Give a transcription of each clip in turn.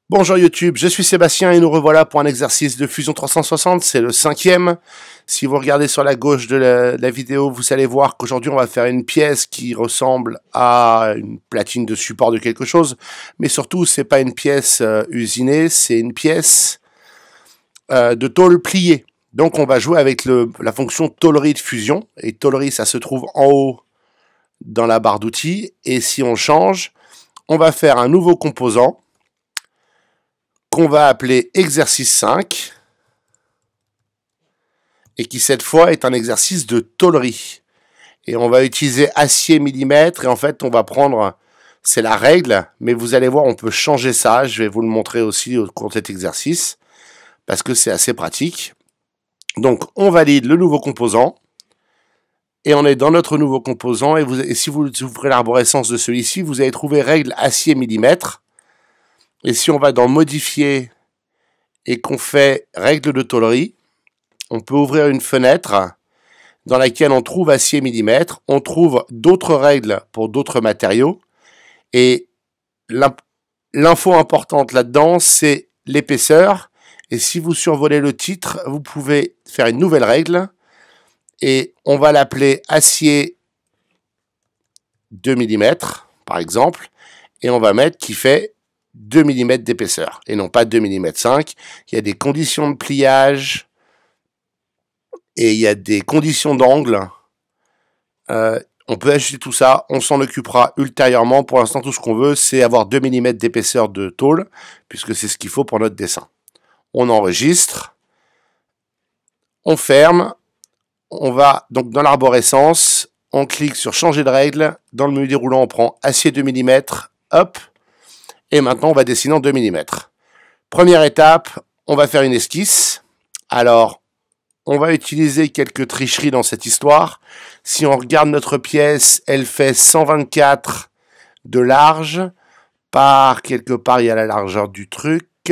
Bonjour YouTube, je suis Sébastien et nous revoilà pour un exercice de Fusion 360, c'est le 5e. Si vous regardez sur la gauche de la vidéo, vous allez voir qu'aujourd'hui on va faire une pièce qui ressemble à une platine de support de quelque chose, mais surtout c'est pas une pièce usinée, c'est une pièce de tôle pliée. Donc on va jouer avec la fonction tôlerie de fusion, et tôlerie ça se trouve en haut dans la barre d'outils, et si on change, on va faire un nouveau composant qu'on va appeler exercice 5 et qui cette fois est un exercice de tôlerie. Et on va utiliser acier millimètre et en fait on va prendre, c'est la règle, mais vous allez voir on peut changer ça, je vais vous le montrer aussi au cours de cet exercice parce que c'est assez pratique. Donc on valide le nouveau composant et on est dans notre nouveau composant et si vous ouvrez l'arborescence de celui-ci, vous allez trouver règle acier millimètre. Et si on va dans modifier et qu'on fait règle de tôlerie, on peut ouvrir une fenêtre dans laquelle on trouve acier millimètre, on trouve d'autres règles pour d'autres matériaux et l'info importante là-dedans c'est l'épaisseur et si vous survolez le titre, vous pouvez faire une nouvelle règle et on va l'appeler acier 2 mm par exemple et on va mettre qui fait 2 mm d'épaisseur et non pas 2 mm 5. Il y a des conditions de pliage et il y a des conditions d'angle. On peut ajuster tout ça, on s'en occupera ultérieurement. Pour l'instant, tout ce qu'on veut, c'est avoir 2 mm d'épaisseur de tôle, puisque c'est ce qu'il faut pour notre dessin. On enregistre, on ferme, on va donc dans l'arborescence, on clique sur changer de règle, dans le menu déroulant, on prend acier 2 mm, hop, et maintenant, on va dessiner en 2 mm. Première étape, on va faire une esquisse. Alors, on va utiliser quelques tricheries dans cette histoire. Si on regarde notre pièce, elle fait 124 de large. Par quelque part, il y a la largeur du truc. Où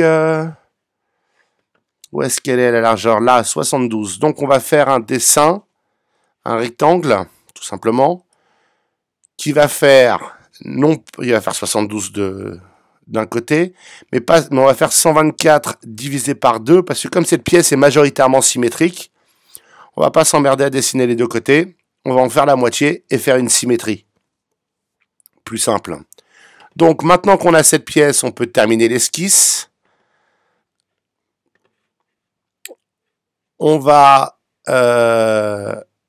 est-ce qu'elle est la largeur? Là, 72. Donc, on va faire un dessin, un rectangle, tout simplement, qui va faire, non, il va faire 72 d'un côté, mais on va faire 124 divisé par 2, parce que comme cette pièce est majoritairement symétrique, on va pas s'emmerder à dessiner les deux côtés, on va en faire la moitié et faire une symétrie. Plus simple. Donc maintenant qu'on a cette pièce, on peut terminer l'esquisse. On va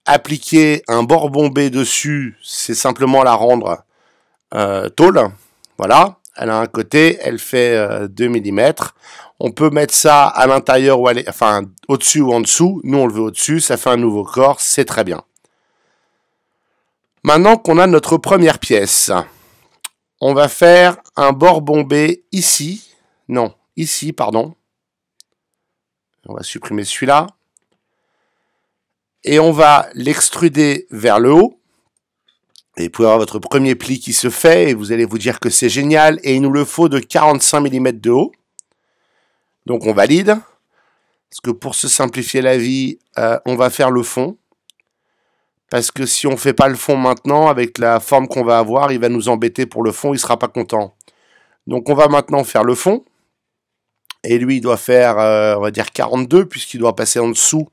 appliquer un bord bombé dessus, c'est simplement la rendre tôle, voilà. Elle a un côté, elle fait 2 mm. On peut mettre ça à l'intérieur ou enfin au-dessus ou en dessous. Nous, on le veut au-dessus, ça fait un nouveau corps, c'est très bien. Maintenant qu'on a notre première pièce, on va faire un bord bombé ici. Non, ici, pardon. On va supprimer celui-là. Et on va l'extruder vers le haut. Et vous pouvez avoir votre premier pli qui se fait et vous allez vous dire que c'est génial. Et il nous le faut de 45 mm de haut. Donc on valide. Parce que pour se simplifier la vie, on va faire le fond. Parce que si on ne fait pas le fond maintenant, avec la forme qu'on va avoir, il va nous embêter pour le fond, il ne sera pas content. Donc on va maintenant faire le fond. Et lui, il doit faire, on va dire 42, puisqu'il doit passer en dessous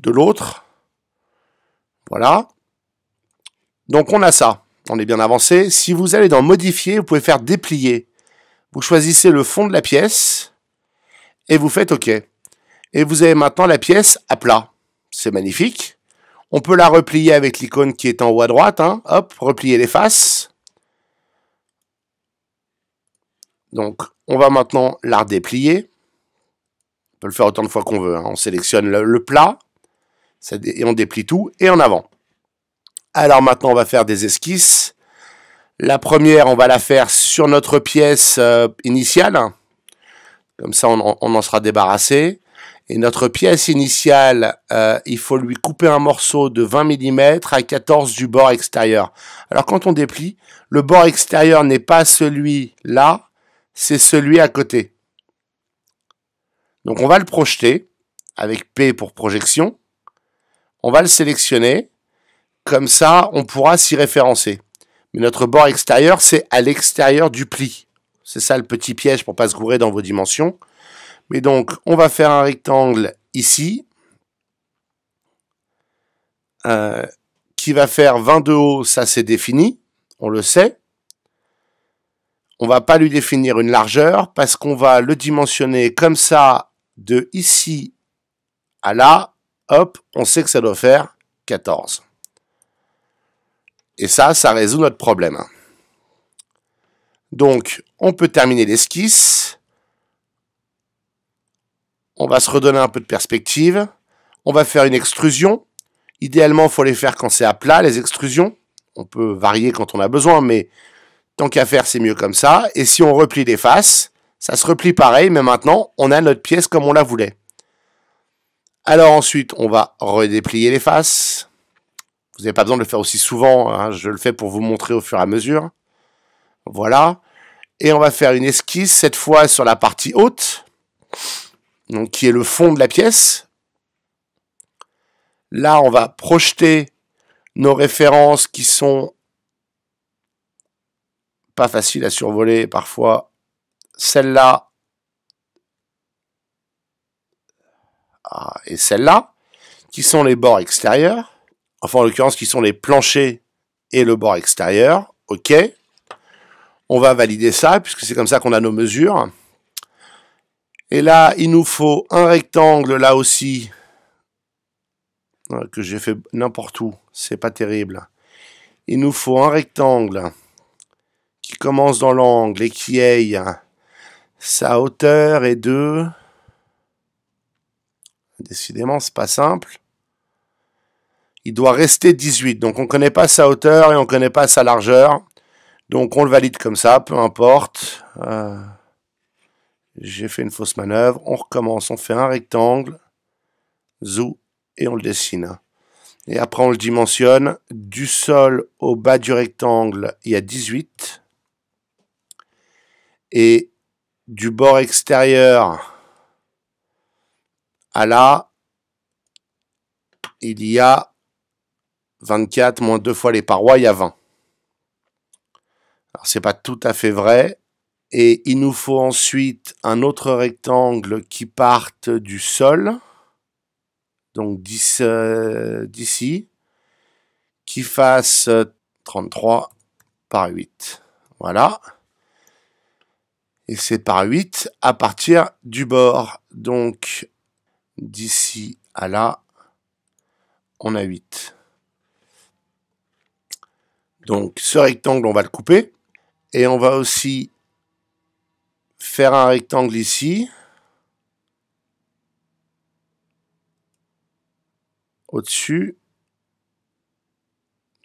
de l'autre. Voilà. Donc on a ça, on est bien avancé. Si vous allez dans modifier, vous pouvez faire déplier. Vous choisissez le fond de la pièce et vous faites OK. Et vous avez maintenant la pièce à plat. C'est magnifique. On peut la replier avec l'icône qui est en haut à droite. Hein. Hop, replier les faces. Donc on va maintenant la redéplier. On peut le faire autant de fois qu'on veut. Hein. On sélectionne le plat et on déplie tout et en avant. Alors maintenant, on va faire des esquisses. La première, on va la faire sur notre pièce initiale. Comme ça, on en sera débarrassé. Et notre pièce initiale, il faut lui couper un morceau de 20 mm à 14 du bord extérieur. Alors quand on déplie, le bord extérieur n'est pas celui-là, c'est celui à côté. Donc on va le projeter avec P pour projection. On va le sélectionner. Comme ça, on pourra s'y référencer. Mais notre bord extérieur, c'est à l'extérieur du pli. C'est ça le petit piège pour pas se gourer dans vos dimensions. Mais donc, on va faire un rectangle ici, qui va faire 20 de haut, ça c'est défini, on le sait. On va pas lui définir une largeur parce qu'on va le dimensionner comme ça de ici à là. Hop, on sait que ça doit faire 14. Et ça résout notre problème. Donc, on peut terminer l'esquisse. On va se redonner un peu de perspective. On va faire une extrusion. Idéalement, il faut les faire quand c'est à plat, les extrusions. On peut varier quand on a besoin, mais tant qu'à faire, c'est mieux comme ça. Et si on replie les faces, ça se replie pareil, mais maintenant, on a notre pièce comme on la voulait. Alors ensuite, on va redéplier les faces. Vous n'avez pas besoin de le faire aussi souvent, hein, je le fais pour vous montrer au fur et à mesure. Voilà. Et on va faire une esquisse, cette fois sur la partie haute, donc qui est le fond de la pièce. Là, on va projeter nos références qui sont pas faciles à survoler parfois. Celle-là et celle-là, qui sont les bords extérieurs. Enfin, en l'occurrence, qui sont les planchers et le bord extérieur. OK. On va valider ça, puisque c'est comme ça qu'on a nos mesures. Et là, il nous faut un rectangle, là aussi, que j'ai fait n'importe où. C'est pas terrible. Il nous faut un rectangle qui commence dans l'angle et qui ait sa hauteur est de... Décidément, c'est pas simple. Il doit rester 18. Donc, on ne connaît pas sa hauteur et on ne connaît pas sa largeur. Donc, on le valide comme ça, peu importe. J'ai fait une fausse manœuvre. On recommence, on fait un rectangle. Zou, et on le dessine. Et après, on le dimensionne. Du sol au bas du rectangle, il y a 18. Et du bord extérieur à là, il y a 24 moins 2 fois les parois, il y a 20. Alors, c'est pas tout à fait vrai. Et il nous faut ensuite un autre rectangle qui parte du sol. Donc, d'ici. Qui fasse 33 par 8. Voilà. Et c'est par 8 à partir du bord. Donc, d'ici à là, on a 8. Donc, ce rectangle, on va le couper. Et on va aussi faire un rectangle ici. Au-dessus.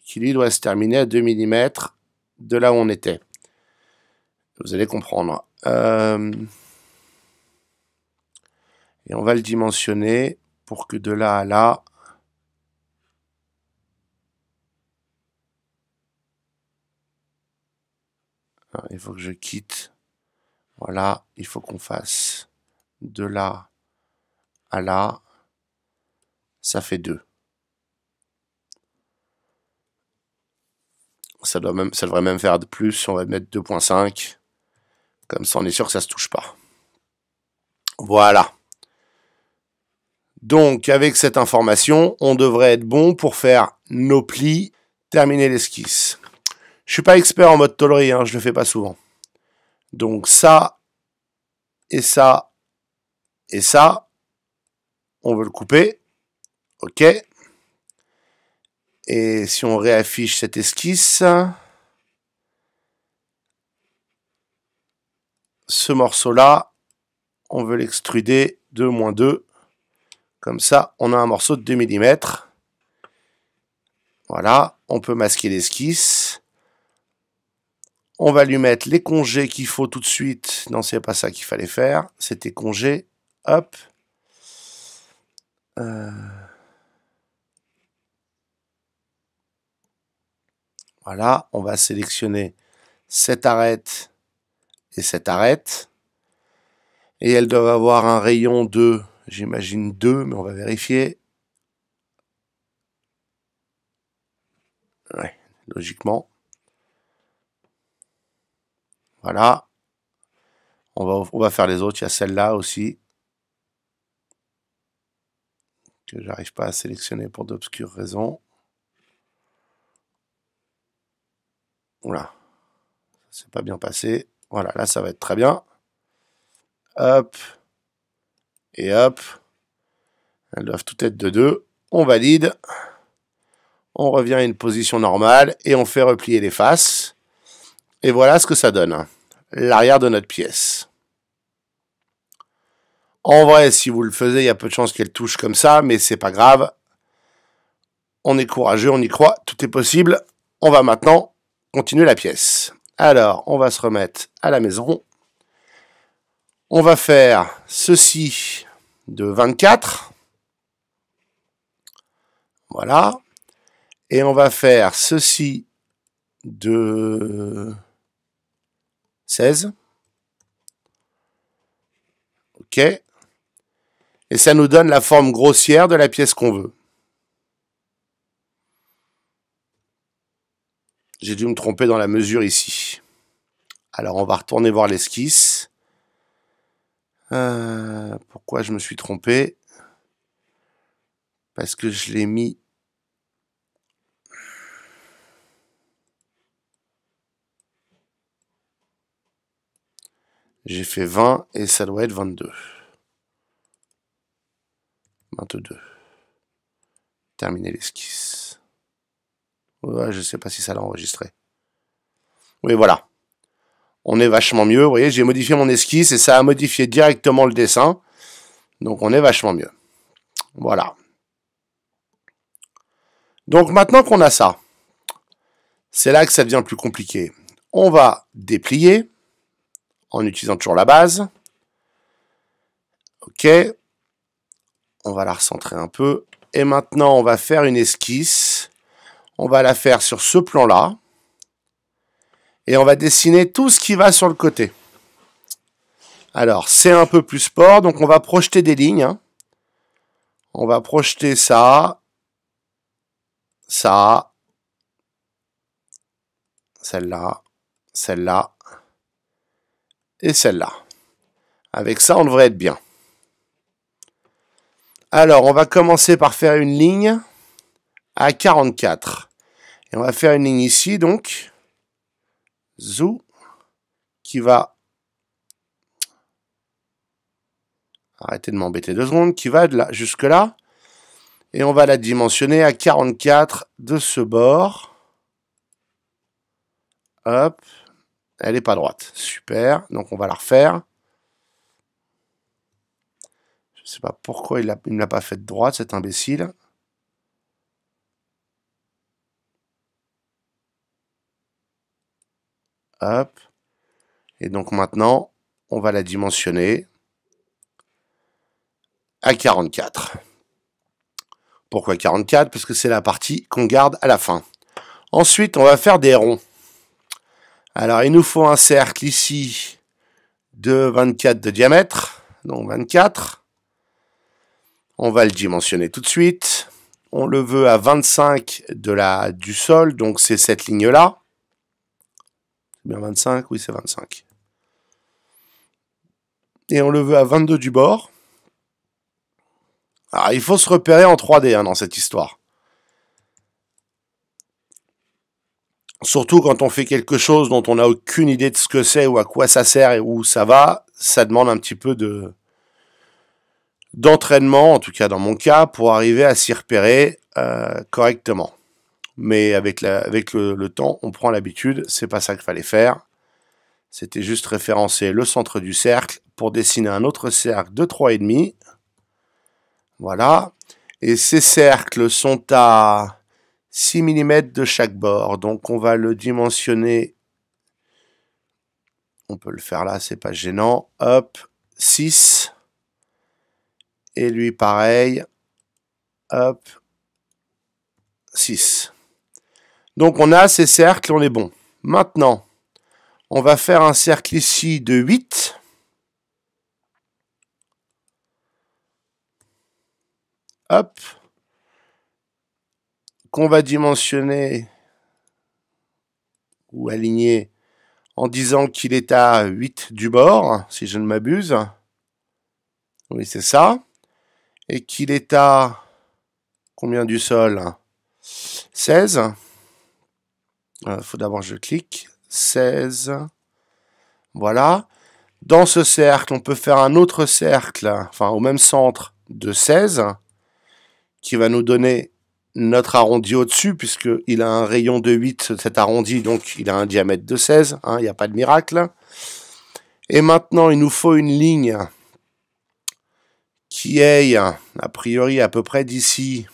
Qui, lui, doit se terminer à 2 mm de là où on était. Vous allez comprendre. Et on va le dimensionner pour que de là à là, il faut que je quitte. Voilà, il faut qu'on fasse de là à là. Ça fait 2. Ça devrait même faire de plus. On va mettre 2.5. Comme ça, on est sûr que ça ne se touche pas. Voilà. Donc, avec cette information, on devrait être bon pour faire nos plis, terminer l'esquisse. Je suis pas expert en mode tôlerie, hein, je le fais pas souvent. Donc ça, et ça, et ça, on veut le couper. OK. Et si on réaffiche cette esquisse, ce morceau-là, on veut l'extruder de -2. Comme ça, on a un morceau de 2 mm. Voilà, on peut masquer l'esquisse. On va lui mettre les congés qu'il faut tout de suite. Non, c'est pas ça qu'il fallait faire. C'était congés. Hop. Voilà, on va sélectionner cette arête et cette arête. Et elles doivent avoir un rayon de, j'imagine 2, mais on va vérifier. Ouais, logiquement. Voilà. On va faire les autres. Il y a celle-là aussi, que j'arrive pas à sélectionner pour d'obscures raisons. Oula, c'est pas bien passé. Voilà, là ça va être très bien. Hop. Et hop. Elles doivent toutes être de 2. On valide. On revient à une position normale et on fait replier les faces. Et voilà ce que ça donne. L'arrière de notre pièce. En vrai, si vous le faisiez, il y a peu de chances qu'elle touche comme ça, mais c'est pas grave. On est courageux, on y croit, tout est possible. On va maintenant continuer la pièce. Alors, on va se remettre à la maison. On va faire ceci de 24. Voilà. Et on va faire ceci de 16. OK. Et ça nous donne la forme grossière de la pièce qu'on veut. J'ai dû me tromper dans la mesure ici. Alors on va retourner voir l'esquisse. Pourquoi je me suis trompé? Parce que je l'ai mis... J'ai fait 20 et ça doit être 22. 22. Terminer l'esquisse. Ouais, je sais pas si ça l'a enregistré. Oui, voilà. On est vachement mieux. Vous voyez, j'ai modifié mon esquisse et ça a modifié directement le dessin. Donc on est vachement mieux. Voilà. Donc maintenant qu'on a ça, c'est là que ça devient plus compliqué. On va déplier en utilisant toujours la base. OK. On va la recentrer un peu. Et maintenant, on va faire une esquisse. On va la faire sur ce plan-là. Et on va dessiner tout ce qui va sur le côté. Alors, c'est un peu plus sport, donc on va projeter des lignes. On va projeter ça, ça, celle-là, celle-là et celle-là. Avec ça, on devrait être bien. Alors, on va commencer par faire une ligne à 44. Et on va faire une ligne ici, donc, zou, qui va... Arrêtez de m'embêter 2 secondes, qui va de là jusque là. Et on va la dimensionner à 44 de ce bord. Hop. Elle n'est pas droite. Super. Donc on va la refaire. Je ne sais pas pourquoi il ne me l'a pas fait de droite, cet imbécile. Hop. Et donc maintenant, on va la dimensionner à 44. Pourquoi 44? Parce que c'est la partie qu'on garde à la fin. Ensuite, on va faire des ronds. Alors, il nous faut un cercle ici de 24 de diamètre. Donc 24. On va le dimensionner tout de suite. On le veut à 25 du sol, donc c'est cette ligne-là. C'est bien 25? Oui, c'est 25. Et on le veut à 22 du bord. Alors, il faut se repérer en 3D dans cette histoire. Surtout quand on fait quelque chose dont on n'a aucune idée de ce que c'est ou à quoi ça sert et où ça va, ça demande un petit peu d'entraînement, en tout cas dans mon cas, pour arriver à s'y repérer correctement. Mais avec le temps, on prend l'habitude, c'est pas ça qu'il fallait faire. C'était juste référencer le centre du cercle pour dessiner un autre cercle de 3,5. Voilà. Et ces cercles sont à 6 mm de chaque bord. Donc on va le dimensionner. On peut le faire là, c'est pas gênant. Hop, 6. Et lui pareil. Hop, 6. Donc on a ces cercles, on est bon. Maintenant, on va faire un cercle ici de 8. Hop. Qu'on va dimensionner ou aligner en disant qu'il est à 8 du bord, si je ne m'abuse. Oui, c'est ça. Et qu'il est à combien du sol? 16. Faut d'abord que je clique. 16. Voilà. Dans ce cercle, on peut faire un autre cercle, enfin au même centre, de 16, qui va nous donner notre arrondi au-dessus, puisqu'il a un rayon de 8, cet arrondi, donc il a un diamètre de 16, hein, il n'y a pas de miracle. Et maintenant, il nous faut une ligne qui aille, a priori, à peu près d'ici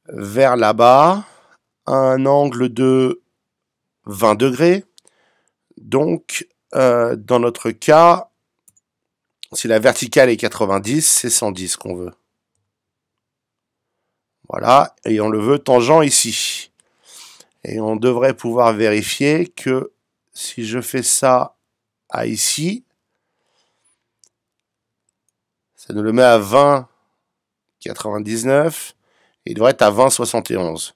vers là-bas, à un angle de 20 degrés. Donc, dans notre cas, si la verticale est 90, c'est 110 qu'on veut. Voilà, et on le veut tangent ici. Et on devrait pouvoir vérifier que si je fais ça à ici, ça nous le met à 20,99. Et il devrait être à 20,71.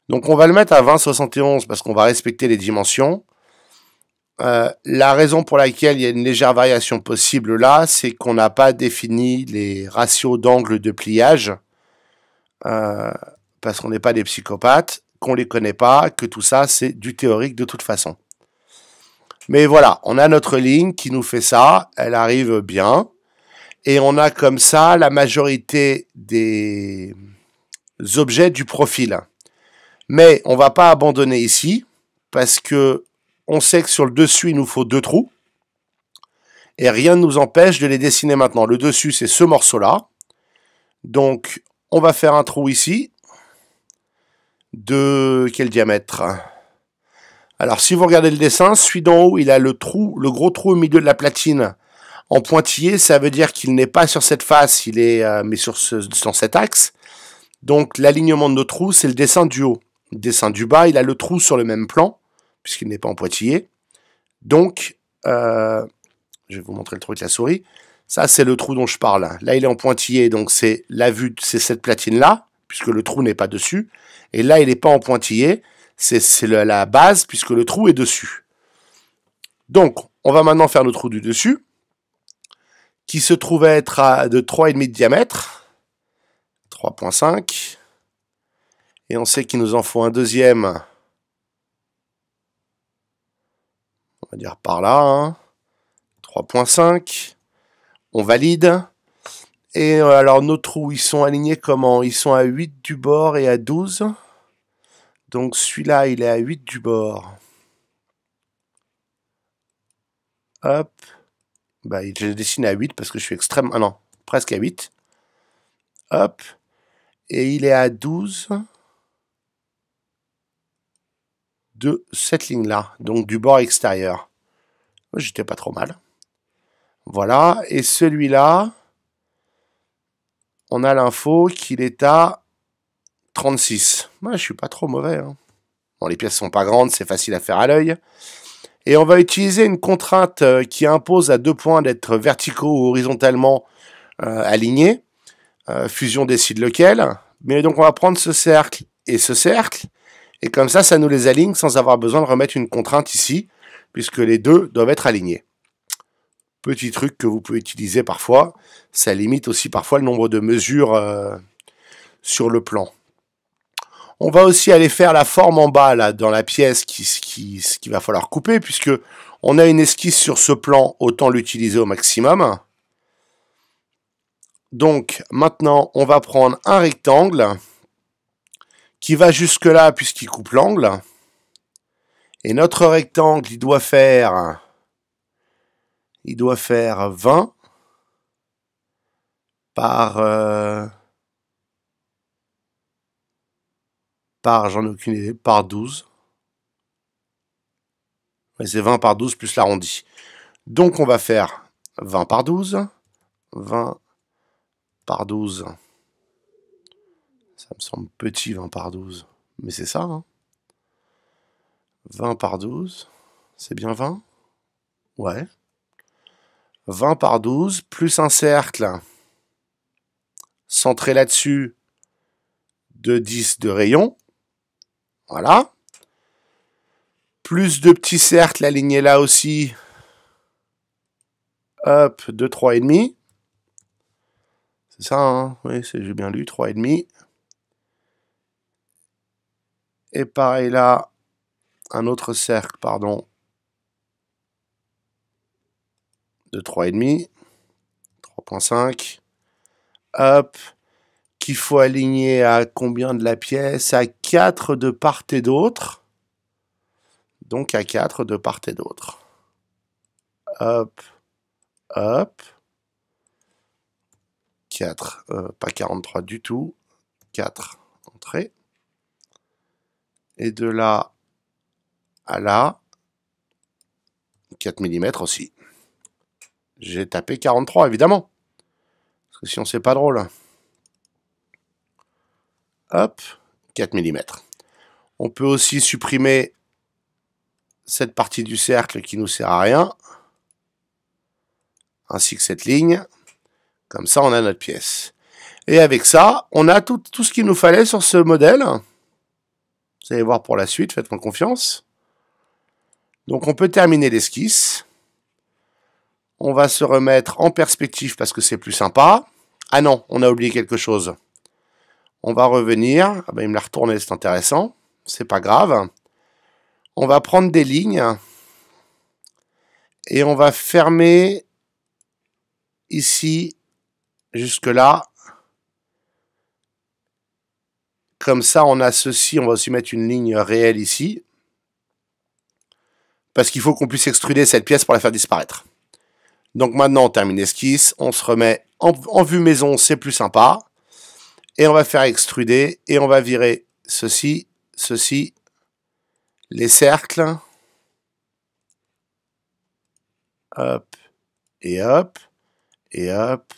Donc on va le mettre à 20,71 parce qu'on va respecter les dimensions. La raison pour laquelle il y a une légère variation possible là, c'est qu'on n'a pas défini les ratios d'angle de pliage. Parce qu'on n'est pas des psychopathes, qu'on les connaît pas, que tout ça c'est du théorique de toute façon. Mais voilà, on a notre ligne qui nous fait ça, elle arrive bien, et on a comme ça la majorité des objets du profil. Mais on va pas abandonner ici, parce que on sait que sur le dessus il nous faut 2 trous, et rien ne nous empêche de les dessiner maintenant. Le dessus c'est ce morceau-là, donc on va faire un trou ici, de quel diamètre? Alors si vous regardez le dessin, celui d'en haut, il a le gros trou au milieu de la platine en pointillé, ça veut dire qu'il n'est pas sur cette face, il est mais sur cet axe. Donc l'alignement de nos trous, c'est le dessin du haut. Le dessin du bas, il a le trou sur le même plan, puisqu'il n'est pas en pointillé. Donc, je vais vous montrer le trou avec la souris. Ça, c'est le trou dont je parle. Là, il est en pointillé, donc c'est la vue, c'est cette platine-là, puisque le trou n'est pas dessus. Et là, il n'est pas en pointillé, c'est la base, puisque le trou est dessus. Donc, on va maintenant faire le trou du dessus, qui se trouve être de 3,5 de diamètre, 3,5. Et on sait qu'il nous en faut un deuxième, on va dire par là, hein, 3,5. On valide. Et alors nos trous, ils sont alignés comment? Ils sont à 8 du bord et à 12. Donc celui-là, il est à 8 du bord. Hop. Bah, je l'ai dessiné à 8 parce que je suis extrêmement... Ah non, presque à 8. Hop. Et il est à 12 de cette ligne-là. Donc du bord extérieur. J'étais pas trop mal. Voilà. Et celui-là, on a l'info qu'il est à 36. Moi, je suis pas trop mauvais. Hein. Bon, les pièces sont pas grandes, c'est facile à faire à l'œil. Et on va utiliser une contrainte qui impose à 2 points d'être verticaux ou horizontalement alignés. Fusion décide lequel. Mais donc on va prendre ce cercle et ce cercle. Et comme ça, ça nous les aligne sans avoir besoin de remettre une contrainte ici, puisque les deux doivent être alignés. Petit truc que vous pouvez utiliser parfois. Ça limite aussi parfois le nombre de mesures sur le plan. On va aussi aller faire la forme en bas, là, dans la pièce qu'il va falloir couper, puisque on a une esquisse sur ce plan, autant l'utiliser au maximum. Donc, maintenant, on va prendre un rectangle qui va jusque là, puisqu'il coupe l'angle. Et notre rectangle, il doit faire 20 j'en ai aucune idée, par 12. C'est 20 par 12 plus l'arrondi. Donc on va faire 20 par 12. 20 par 12. Ça me semble petit, 20 par 12. Mais c'est ça, hein. 20 par 12. C'est bien 20? Ouais. 20 par 12, plus un cercle centré là-dessus de 10 de rayon. Voilà. Plus de petits cercles alignés là aussi. Hop, de 3,5. C'est ça, hein? Oui, j'ai bien lu, 3,5. Et pareil là, un autre cercle, pardon, de 3,5. 3,5. Hop, qu'il faut aligner à combien de la pièce? À 4 de part et d'autre. Donc à 4 de part et d'autre. Hop, hop. 4, pas 43 du tout. 4 entrées. Et de là à là, 4 mm aussi. J'ai tapé 43 évidemment. Parce que sinon c'est pas drôle. Hop, 4 mm. On peut aussi supprimer cette partie du cercle qui nous sert à rien. Ainsi que cette ligne. Comme ça, on a notre pièce. Et avec ça, on a tout ce qu'il nous fallait sur ce modèle. Vous allez voir pour la suite, faites-moi confiance. Donc on peut terminer l'esquisse. On va se remettre en perspective parce que c'est plus sympa. Ah non, on a oublié quelque chose. On va revenir. Ah ben, il me l'a retourné, c'est intéressant. C'est pas grave. On va prendre des lignes. Et on va fermer ici, jusque là. Comme ça, on a ceci. On va aussi mettre une ligne réelle ici. Parce qu'il faut qu'on puisse extruder cette pièce pour la faire disparaître. Donc maintenant, on termine l'esquisse. On se remet en vue maison, c'est plus sympa. Et on va faire extruder. Et on va virer ceci, ceci, les cercles. Hop, et hop, et hop,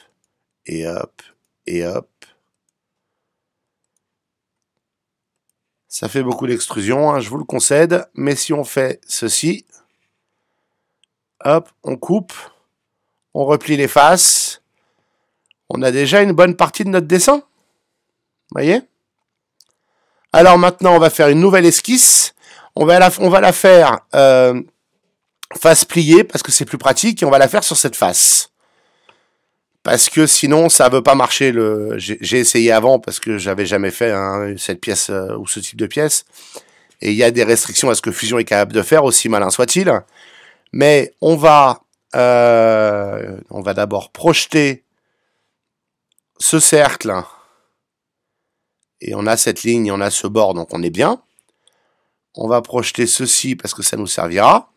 et hop, et hop. Ça fait beaucoup d'extrusion, hein, je vous le concède. Mais si on fait ceci, hop, on coupe, on replie les faces. On a déjà une bonne partie de notre dessin. Vous voyez? Alors maintenant, on va faire une nouvelle esquisse. On va la faire face pliée parce que c'est plus pratique. Et on va la faire sur cette face. Parce que sinon, ça ne veut pas marcher. J'ai essayé avant parce que j'avais jamais fait cette pièce ou ce type de pièce. Et il y a des restrictions à ce que Fusion est capable de faire, aussi malin soit-il. Mais on va d'abord projeter ce cercle. Et on a cette ligne, on a ce bord, donc on est bien. On va projeter ceci parce que ça nous servira.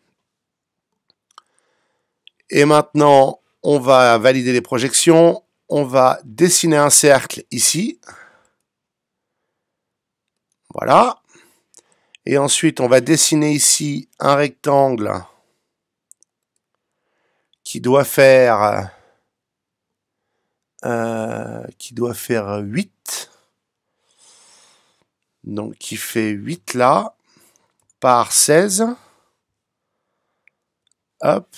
Et maintenant, on va valider les projections. On va dessiner un cercle ici. Voilà. Et ensuite, on va dessiner ici un rectangle qui doit faire 8. Donc, qui fait 8 là, par 16. Hop.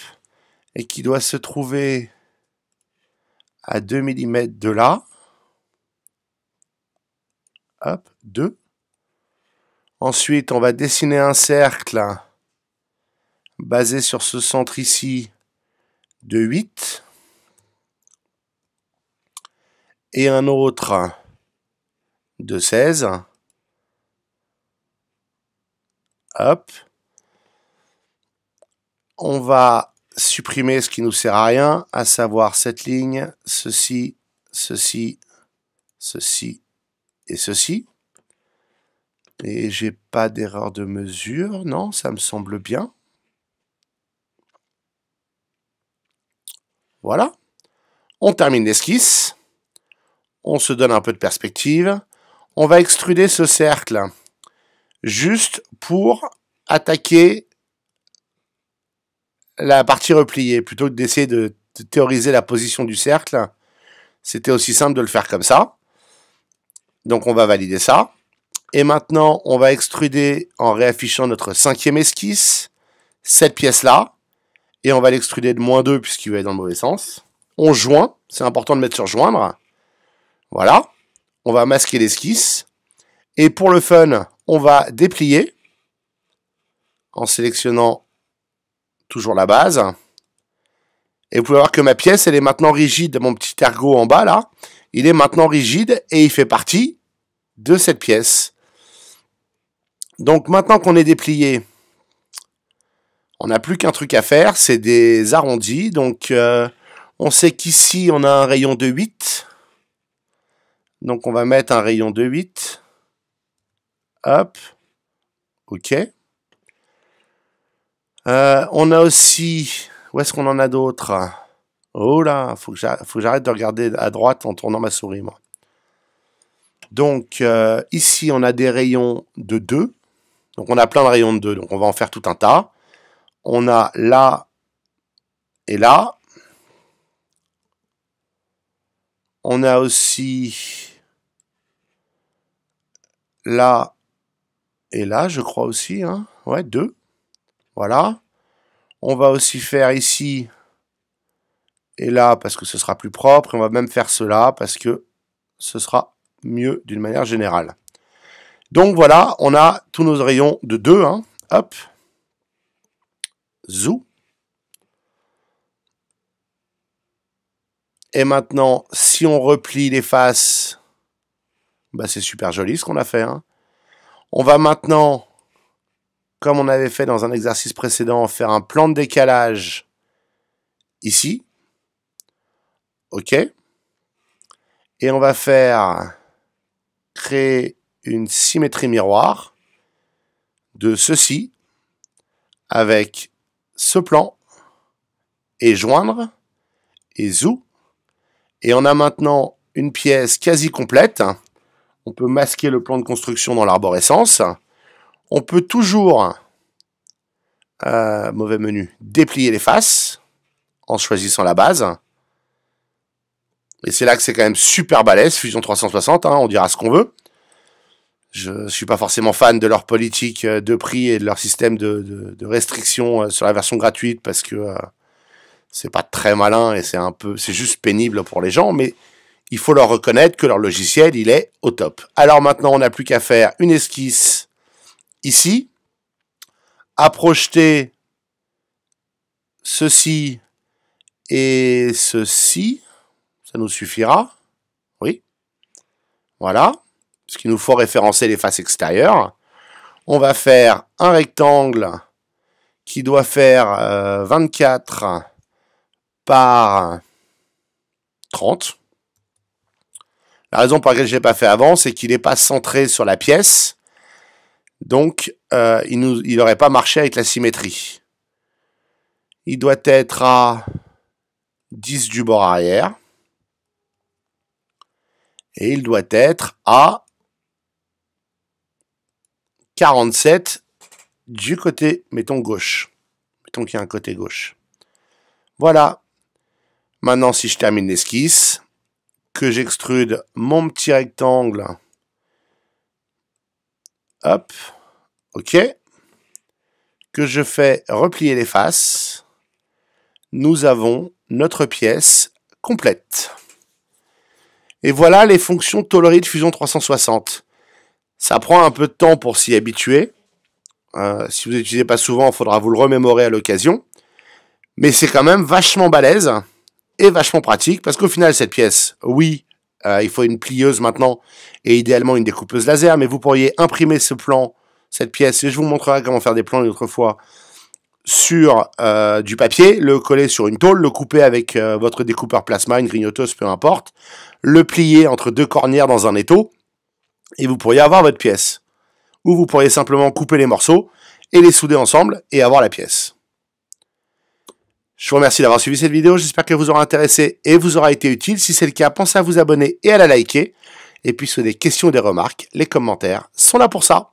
Et qui doit se trouver à 2 mm de là. Hop, 2. Ensuite, on va dessiner un cercle basé sur ce centre ici de 8. Et un autre de 16. Hop. On va supprimer ce qui nous sert à rien, à savoir cette ligne, ceci, ceci, ceci et ceci. Et j'ai pas d'erreur de mesure, non, ça me semble bien. Voilà. On termine l'esquisse. On se donne un peu de perspective. On va extruder ce cercle juste pour attaquer la partie repliée. Plutôt que d'essayer de théoriser la position du cercle, c'était aussi simple de le faire comme ça. Donc on va valider ça. Et maintenant, on va extruder en réaffichant notre 5e esquisse, cette pièce-là. Et on va l'extruder de -2 puisqu'il va être dans le mauvais sens. On joint, c'est important de mettre sur joindre. Voilà. On va masquer l'esquisse. Et pour le fun, on va déplier en sélectionnant toujours la base. Et vous pouvez voir que ma pièce, elle est maintenant rigide. Mon petit ergot en bas, là, il est maintenant rigide et il fait partie de cette pièce. Donc, maintenant qu'on est déplié, on n'a plus qu'un truc à faire, c'est des arrondis. Donc, on sait qu'ici, on a un rayon de 8. Donc, on va mettre un rayon de 8. Hop. OK. On a aussi... Où est-ce qu'on en a d'autres? Oh là, faut que j'arrête de regarder à droite en tournant ma souris, moi. Donc, ici, on a des rayons de 2. Donc, on a plein de rayons de 2. Donc, on va en faire tout un tas. On a là et là. On a aussi là et là, je crois aussi. Hein. Ouais, 2. Voilà. On va aussi faire ici et là parce que ce sera plus propre. Et on va même faire cela parce que ce sera mieux d'une manière générale. Donc voilà, on a tous nos rayons de 2. Hein. Hop. Zou. Et maintenant, si on replie les faces, bah c'est super joli ce qu'on a fait. Hein. On va maintenant, comme on avait fait dans un exercice précédent, faire un plan de décalage ici. OK. Et on va créer une symétrie miroir de ceci avec ce plan et joindre et zou. Et on a maintenant une pièce quasi complète. On peut masquer le plan de construction dans l'arborescence. On peut toujours, mauvais menu, déplier les faces en choisissant la base. Et c'est là que c'est quand même super balèze, Fusion 360, hein, on dira ce qu'on veut. Je ne suis pas forcément fan de leur politique de prix et de leur système de restriction sur la version gratuite parce que c'est pas très malin et c'est juste pénible pour les gens, mais il faut leur reconnaître que leur logiciel, il est au top. Alors maintenant, on n'a plus qu'à faire une esquisse ici, à projeter ceci et ceci, ça nous suffira, oui, voilà, parce qu'il nous faut référencer les faces extérieures. On va faire un rectangle qui doit faire 24 par 30. La raison pour laquelle je ne l'ai pas fait avant, c'est qu'il n'est pas centré sur la pièce. Donc, il n'aurait pas marché avec la symétrie. Il doit être à 10 du bord arrière. Et il doit être à 47 du côté, mettons, gauche. Mettons qu'il y a un côté gauche. Voilà. Maintenant, si je termine l'esquisse, que j'extrude mon petit rectangle, hop, OK, que je fais replier les faces, nous avons notre pièce complète. Et voilà les fonctions Tollery de Fusion 360. Ça prend un peu de temps pour s'y habituer. Si vous n'utilisez pas souvent, il faudra vous le remémorer à l'occasion. Mais c'est quand même vachement balèze et vachement pratique, parce qu'au final, cette pièce, oui, il faut une plieuse maintenant, et idéalement une découpeuse laser, mais vous pourriez imprimer ce plan, cette pièce, et je vous montrerai comment faire des plans une autre fois, sur du papier, le coller sur une tôle, le couper avec votre découpeur plasma, une grignoteuse, peu importe, le plier entre deux cornières dans un étau, et vous pourriez avoir votre pièce. Ou vous pourriez simplement couper les morceaux et les souder ensemble et avoir la pièce. Je vous remercie d'avoir suivi cette vidéo, j'espère qu'elle vous aura intéressé et vous aura été utile. Si c'est le cas, pensez à vous abonner et à la liker. Et puis si vous avez des questions ou des remarques, les commentaires sont là pour ça.